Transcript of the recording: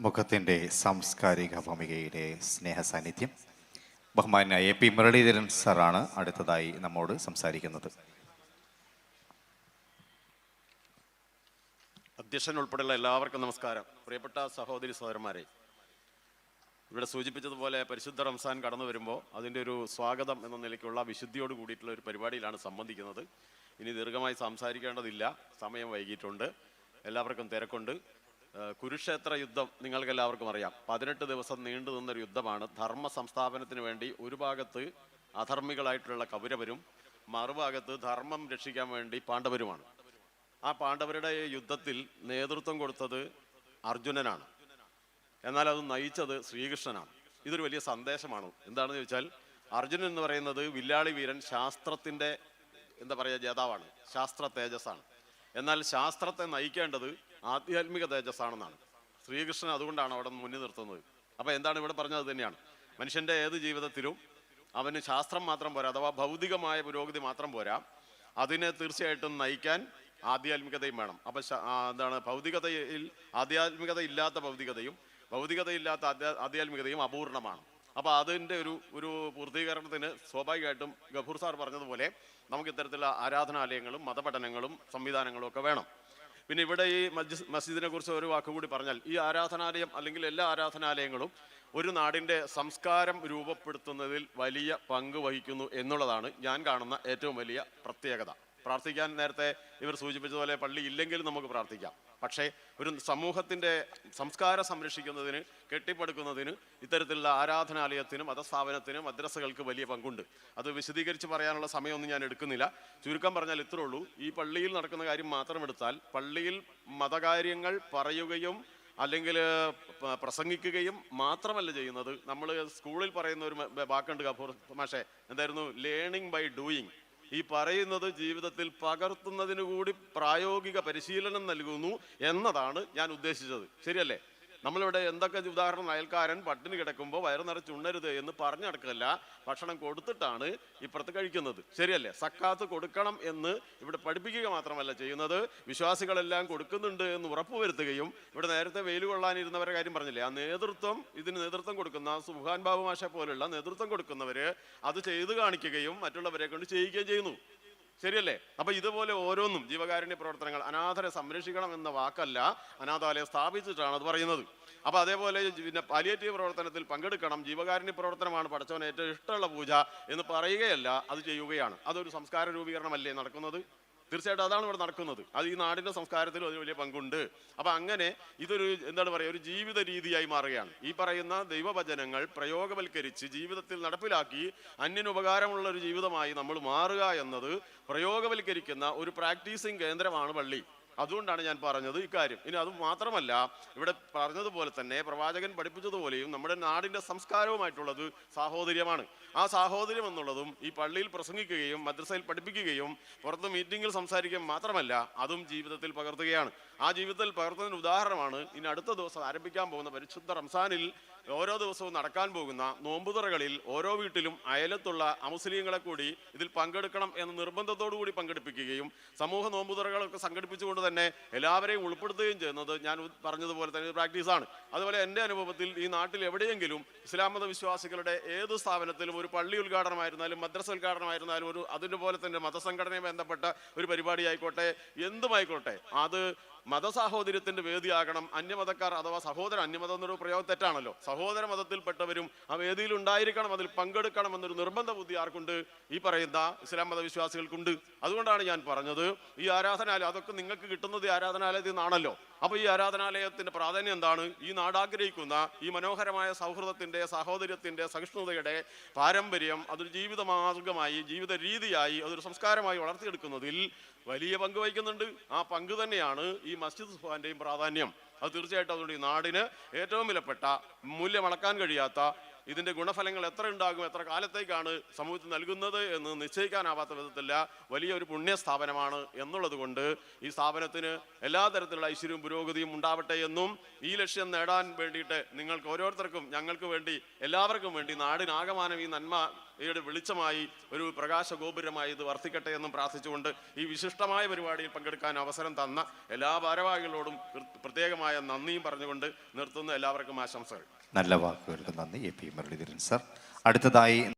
മുഖത്തിൻ്റെ സാംസ്കാരിക ഭൂമികയുടെ സ്നേഹ സാന്നിധ്യം ബഹുമാന്യ AP മുരളീധരൻ സാറാണ് അടുത്തതായി നമ്മോട് സംസാരിക്കുന്നത്. അധ്യക്ഷൻ ഉൾപ്പെടെയുള്ള എല്ലാവർക്കും നമസ്കാരം. പ്രിയപ്പെട്ട സഹോദരി സഹോദരന്മാരെ, ഇവിടെ സൂചിപ്പിച്ചതുപോലെ പരിശുദ്ധ റംസാൻ കടന്നു വരുമ്പോൾ അതിൻ്റെ ഒരു സ്വാഗതം എന്ന നിലയ്ക്കുള്ള വിശുദ്ധിയോട് കൂടിയിട്ടുള്ള ഒരു പരിപാടിയിലാണ് സംബന്ധിക്കുന്നത്. ഇനി ദീർഘമായി സംസാരിക്കേണ്ടതില്ല, സമയം വൈകിയിട്ടുണ്ട്, എല്ലാവർക്കും തിരക്കുണ്ട്. കുരുക്ഷേത്ര യുദ്ധം നിങ്ങൾക്കെല്ലാവർക്കും അറിയാം. 18 ദിവസം നീണ്ടു നിന്നൊരു യുദ്ധമാണ്. ധർമ്മ സംസ്ഥാപനത്തിന് വേണ്ടി ഒരു ഭാഗത്ത് അധർമ്മികളായിട്ടുള്ള കൗരവരും മറുഭാഗത്ത് ധർമ്മം രക്ഷിക്കാൻ വേണ്ടി പാണ്ഡവരുമാണ്. ആ പാണ്ഡവരുടെ യുദ്ധത്തിൽ നേതൃത്വം കൊടുത്തത് അർജുനനാണ്, എന്നാൽ അത് നയിച്ചത് ശ്രീകൃഷ്ണനാണ്. ഇതൊരു വലിയ സന്ദേശമാണ്. എന്താണെന്ന് ചോദിച്ചാൽ, അർജുനൻ എന്ന് പറയുന്നത് വില്ലാളി വീരൻ, ശാസ്ത്രത്തിൻ്റെ ജേതാവാണ്, ശാസ്ത്ര തേജസ്സാണ്. എന്നാൽ ശാസ്ത്രത്തെ നയിക്കേണ്ടത് ആധ്യാത്മിക തേജസ്സാണെന്നാണ് ശ്രീകൃഷ്ണൻ. അതുകൊണ്ടാണ് അവിടെ മുന്നിൽ നിർത്തുന്നത്. അപ്പോൾ എന്താണ് ഇവിടെ പറഞ്ഞത് തന്നെയാണ്. മനുഷ്യൻ്റെ ഏത് ജീവിതത്തിലും അവന് ശാസ്ത്രം മാത്രം പോരാ, അഥവാ ഭൗതികമായ പുരോഗതി മാത്രം പോരാ, അതിനെ തീർച്ചയായിട്ടും നയിക്കാൻ ആധ്യാത്മികതയും വേണം. അപ്പം ഭൗതികതയിൽ ആധ്യാത്മികത ഇല്ലാത്ത ഭൗതികതയും ഭൗതികതയില്ലാത്ത ആധ്യാത്മികതയും അപൂർണമാണ്. അപ്പോൾ അതിൻ്റെ ഒരു പൂർത്തീകരണത്തിന് സ്വാഭാവികമായിട്ടും ഗഫൂർ സാർ പറഞ്ഞതുപോലെ നമുക്ക് ഇത്തരത്തിലുള്ള ആരാധനാലയങ്ങളും മതപഠനങ്ങളും സംവിധാനങ്ങളും ഒക്കെ വേണം. പിന്നെ ഇവിടെ ഈ മസ്ജിദിനെ കുറിച്ച് ഒരു വാക്കുകൂടി പറഞ്ഞാൽ, ഈ ആരാധനാലയം അല്ലെങ്കിൽ എല്ലാ ആരാധനാലയങ്ങളും ഒരു നാടിൻ്റെ സംസ്കാരം രൂപപ്പെടുത്തുന്നതിൽ വലിയ പങ്ക് വഹിക്കുന്നു എന്നുള്ളതാണ് ഞാൻ കാണുന്ന ഏറ്റവും വലിയ പ്രത്യേകത. പ്രാർത്ഥിക്കാൻ നേരത്തെ ഇവർ സൂചിപ്പിച്ചതുപോലെ പള്ളി ഇല്ലെങ്കിൽ നമുക്ക് പ്രാർത്ഥിക്കാം. പക്ഷേ ഒരു സമൂഹത്തിൻ്റെ സംസ്കാരം സംരക്ഷിക്കുന്നതിന്, കെട്ടിപ്പടുക്കുന്നതിന് ഇത്തരത്തിലുള്ള ആരാധനാലയത്തിനും മതസ്ഥാപനത്തിനും മദ്രസകൾക്ക് വലിയ പങ്കുണ്ട്. അത് വിശദീകരിച്ച് പറയാനുള്ള സമയമൊന്നും ഞാൻ എടുക്കുന്നില്ല. ചുരുക്കം പറഞ്ഞാൽ ഇത്രേ ഉള്ളൂ. ഈ പള്ളിയിൽ നടക്കുന്ന കാര്യം മാത്രം എടുത്താൽ, പള്ളിയിൽ മതകാര്യങ്ങൾ പറയുകയും അല്ലെങ്കിൽ പ്രസംഗിക്കുകയും മാത്രമല്ല ചെയ്യുന്നത്. നമ്മൾ സ്കൂളിൽ പറയുന്ന ഒരു വാക്കുണ്ട് ഗഫൂർ മാഷേ, എന്തായിരുന്നു? Learning by doing. ഈ പറയുന്നത് ജീവിതത്തിൽ പകർത്തുന്നതിന് കൂടി പ്രായോഗിക പരിശീലനം നൽകുന്നു എന്നതാണ് ഞാൻ ഉദ്ദേശിച്ചത്. ശരിയല്ലേ? നമ്മളിവിടെ എന്തൊക്കെ ഉദാഹരണം, അയൽക്കാരൻ പട്ടിണി കിടക്കുമ്പോൾ വയറ് നിറച്ച് ഉണ്ണരുത് എന്ന് പറഞ്ഞു നടക്കല്ല, ഭക്ഷണം കൊടുത്തിട്ടാണ് ഇപ്പുറത്ത് കഴിക്കുന്നത്. ശരിയല്ലേ? സക്കാത്ത് കൊടുക്കണം എന്ന് ഇവിടെ പഠിപ്പിക്കുക മാത്രമല്ല ചെയ്യുന്നത്, വിശ്വാസികളെല്ലാം കൊടുക്കുന്നുണ്ട് എന്ന് ഉറപ്പുവരുത്തുകയും, ഇവിടെ നേരത്തെ വെയിൽ കൊള്ളാനിരുന്നവരുടെ കാര്യം പറഞ്ഞില്ലേ, ആ നേതൃത്വം, ഇതിന് നേതൃത്വം കൊടുക്കുന്ന സുഹാൻ ബാബു മാഷെ പോലുള്ള നേതൃത്വം കൊടുക്കുന്നവര് അത് ചെയ്തു കാണിക്കുകയും മറ്റുള്ളവരെ കൊണ്ട് ചെയ്യിക്കുകയും ചെയ്യുന്നു. ശരിയല്ലേ? അപ്പൊ ഇതുപോലെ ഓരോന്നും ജീവകാരുണ്യ പ്രവർത്തനങ്ങൾ, അനാഥരെ സംരക്ഷിക്കണം എന്ന വാക്കല്ല, അനാഥാലയം സ്ഥാപിച്ചിട്ടാണ് അത് പറയുന്നത്. അപ്പൊ അതേപോലെ പിന്നെ പാലിയേറ്റീവ് പ്രവർത്തനത്തിൽ പങ്കെടുക്കണം, ജീവകാരുണ്യ പ്രവർത്തനമാണ് പടച്ചവന് ഏറ്റവും ഇഷ്ടമുള്ള പൂജ എന്ന് പറയുകയല്ല, അത് ചെയ്യുകയാണ്. അതൊരു സംസ്കാര രൂപീകരണമല്ലേ നടക്കുന്നത്? തീർച്ചയായിട്ടും അതാണ് ഇവിടെ നടക്കുന്നത്. അത് ഈ നാടിൻ്റെ സംസ്കാരത്തിലും അതിന് വലിയ പങ്കുണ്ട്. അപ്പം അങ്ങനെ ഇതൊരു ഒരു ജീവിത രീതിയായി മാറുകയാണ്. ഈ പറയുന്ന ദൈവവചനങ്ങൾ പ്രയോഗവൽക്കരിച്ച് ജീവിതത്തിൽ നടപ്പിലാക്കി അന്യനുപകാരമുള്ള ഒരു ജീവിതമായി നമ്മൾ മാറുക എന്നത് പ്രയോഗവൽക്കരിക്കുന്ന ഒരു പ്രാക്ടീസിങ് കേന്ദ്രമാണ് പള്ളി. അതുകൊണ്ടാണ് ഞാൻ പറഞ്ഞത് ഇക്കാര്യം. ഇനി അത് മാത്രമല്ല, ഇവിടെ പറഞ്ഞതുപോലെ തന്നെ പ്രവാചകൻ പഠിപ്പിച്ചതുപോലെയും നമ്മുടെ നാടിൻ്റെ സംസ്കാരവുമായിട്ടുള്ളത് സാഹോദര്യമാണ്. ആ സാഹോദര്യം എന്നുള്ളതും ഈ പള്ളിയിൽ പ്രസംഗിക്കുകയും മദ്രസയിൽ പഠിപ്പിക്കുകയും പുറത്ത് മീറ്റിങ്ങിൽ സംസാരിക്കുകയും മാത്രമല്ല, അതും ജീവിതത്തിൽ പകർത്തുകയാണ്. ആ ജീവിതത്തിൽ പകർത്തുന്നതിന് ഉദാഹരണമാണ് ഇനി അടുത്ത ദിവസം ആരംഭിക്കാൻ പോകുന്ന പരിശുദ്ധ റംസാനിൽ ഓരോ ദിവസവും നടക്കാൻ പോകുന്ന നോമ്പുതുറകളിൽ ഓരോ വീട്ടിലും അയലത്തുള്ള അമുസ്ലിങ്ങളെ കൂടി ഇതിൽ പങ്കെടുക്കണം എന്ന നിർബന്ധത്തോടു കൂടി പങ്കെടുപ്പിക്കുകയും സമൂഹ നോമ്പുതുറകളൊക്കെ സംഘടിപ്പിച്ചുകൊണ്ട് തന്നെ എല്ലാവരെയും ഉൾപ്പെടുത്തുകയും ചെയ്യുന്നത് ഞാൻ പറഞ്ഞതുപോലെ തന്നെ പ്രാക്ടീസാണ്. അതുപോലെ എൻ്റെ അനുഭവത്തിൽ ഈ നാട്ടിൽ എവിടെയെങ്കിലും ഇസ്ലാം മത വിശ്വാസികളുടെ ഏത് സ്ഥാപനത്തിലും ഒരു പള്ളി ഉദ്ഘാടനമായിരുന്നാലും മദ്രസ ഉദ്ഘാടനമായിരുന്നാലും ഒരു അതിൻ്റെ പോലെ തന്നെ മതസംഘടനയുമായി ബന്ധപ്പെട്ട ഒരു പരിപാടി ആയിക്കോട്ടെ, എന്തുമായിക്കോട്ടെ, അത് മതസാഹോദര്യത്തിന്റെ വേദിയാകണം. അന്യമതക്കാർ അഥവാ സഹോദരൻ, അന്യമതം എന്നൊരു പ്രയോഗം തെറ്റാണല്ലോ, സഹോദര മതത്തിൽപ്പെട്ടവരും ആ വേദിയിൽ ഉണ്ടായിരിക്കണം, അതിൽ പങ്കെടുക്കണം എന്നൊരു നിർബന്ധ ബുദ്ധി ആർക്കുണ്ട്? ഈ പറയുന്ന ഇസ്ലാം മതവിശ്വാസികൾക്കുണ്ട്. അതുകൊണ്ടാണ് ഞാൻ പറഞ്ഞത്, ഈ ആരാധനാലയം അതൊക്കെ നിങ്ങൾക്ക് കിട്ടുന്നത് ഈ ആരാധനാലയത്തിൽ നിന്നാണല്ലോ. അപ്പോൾ ഈ ആരാധനാലയത്തിന്റെ പ്രാധാന്യം എന്താണ്? ഈ നാടാഗ്രഹിക്കുന്ന ഈ മനോഹരമായ സൗഹൃദത്തിന്റെ, സാഹോദര്യത്തിന്റെ, സഹിഷ്ണുതയുടെ പാരമ്പര്യം അതൊരു ജീവിത മാർഗമായി, ജീവിത രീതിയായി, അതൊരു സംസ്കാരമായി വളർത്തിയെടുക്കുന്നതിൽ വലിയ പങ്ക് വഹിക്കുന്നുണ്ട്. ആ പങ്ക് തന്നെയാണ് ഈ മസ്ജിദ് സുഹാന്റെയും പ്രാധാന്യം. അത് തീർച്ചയായിട്ടും അതുകൊണ്ട് ഈ നാടിന് ഏറ്റവും വിലപ്പെട്ട, മൂല്യമളക്കാൻ കഴിയാത്ത ഇതിൻ്റെ ഗുണഫലങ്ങൾ എത്ര ഉണ്ടാകും, എത്ര കാലത്തേക്കാണ് സമൂഹത്തിൽ നൽകുന്നത് എന്ന് നിശ്ചയിക്കാനാവാത്ത വിധത്തില്ല വലിയൊരു പുണ്യ സ്ഥാപനമാണ് എന്നുള്ളത് കൊണ്ട് ഈ സ്ഥാപനത്തിന് എല്ലാ തരത്തിലുള്ള ഐശ്വര്യവും പുരോഗതിയും ഉണ്ടാവട്ടെ എന്നും ഈ ലക്ഷ്യം നേടാൻ വേണ്ടിയിട്ട് നിങ്ങൾക്ക് ഓരോരുത്തർക്കും, ഞങ്ങൾക്ക് വേണ്ടി, എല്ലാവർക്കും വേണ്ടി, നാടിനാകമാനം ഈ നന്മയുടെ വെളിച്ചമായി ഒരു പ്രകാശ ഗോപുരമായി ഇത് വർദ്ധിക്കട്ടെ എന്നും പ്രാർത്ഥിച്ചുകൊണ്ട് ഈ വിശിഷ്ടമായ പരിപാടിയിൽ പങ്കെടുക്കാൻ അവസരം തന്ന എല്ലാ ഭാരവാഹികളോടും പ്രത്യേകമായ നന്ദിയും പറഞ്ഞുകൊണ്ട് നിർത്തുന്ന എല്ലാവർക്കും ആശംസകൾ. നല്ല വാക്കുകൾക്ക് നന്ദി എ പി മുരളീധരൻ സർ. അടുത്തതായി